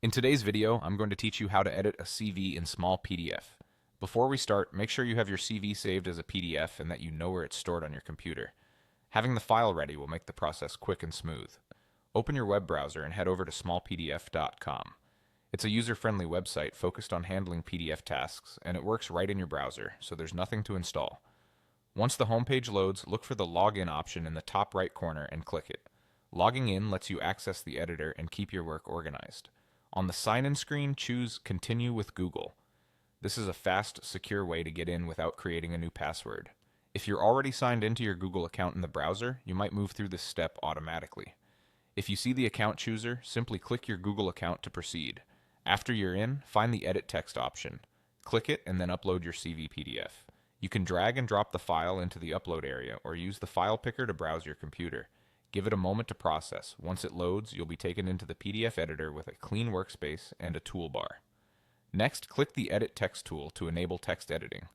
In today's video, I'm going to teach you how to edit a CV in Smallpdf. Before we start, make sure you have your CV saved as a PDF and that you know where it's stored on your computer. Having the file ready will make the process quick and smooth. Open your web browser and head over to smallpdf.com. It's a user-friendly website focused on handling PDF tasks, and it works right in your browser, so there's nothing to install. Once the homepage loads, look for the Login option in the top right corner and click it. Logging in lets you access the editor and keep your work organized. On the sign-in screen, choose Continue with Google. This is a fast, secure way to get in without creating a new password. If you're already signed into your Google account in the browser, you might move through this step automatically. If you see the account chooser, simply click your Google account to proceed. After you're in, find the Edit Text option. Click it and then upload your CV PDF. You can drag and drop the file into the upload area or use the file picker to browse your computer. Give it a moment to process. Once it loads, you'll be taken into the PDF editor with a clean workspace and a toolbar. Next, click the Edit Text tool to enable text editing.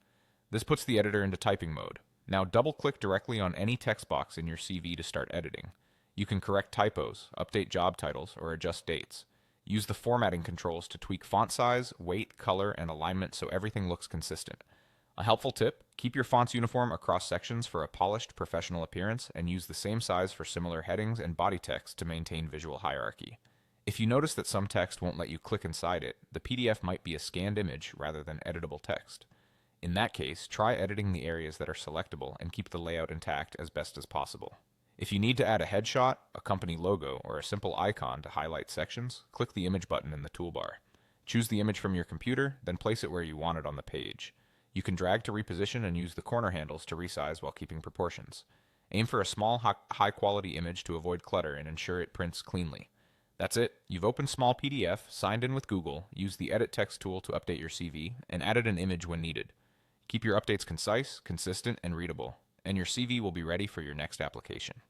This puts the editor into typing mode. Now double-click directly on any text box in your CV to start editing. You can correct typos, update job titles, or adjust dates. Use the formatting controls to tweak font size, weight, color, and alignment so everything looks consistent. A helpful tip, keep your fonts uniform across sections for a polished, professional appearance, and use the same size for similar headings and body text to maintain visual hierarchy. If you notice that some text won't let you click inside it, the PDF might be a scanned image rather than editable text. In that case, try editing the areas that are selectable and keep the layout intact as best as possible. If you need to add a headshot, a company logo, or a simple icon to highlight sections, click the Image button in the toolbar. Choose the image from your computer, then place it where you want it on the page. You can drag to reposition and use the corner handles to resize while keeping proportions. Aim for a small, high-quality image to avoid clutter and ensure it prints cleanly. That's it. You've opened Smallpdf, signed in with Google, used the Edit Text tool to update your CV, and added an image when needed. Keep your updates concise, consistent, and readable, and your CV will be ready for your next application.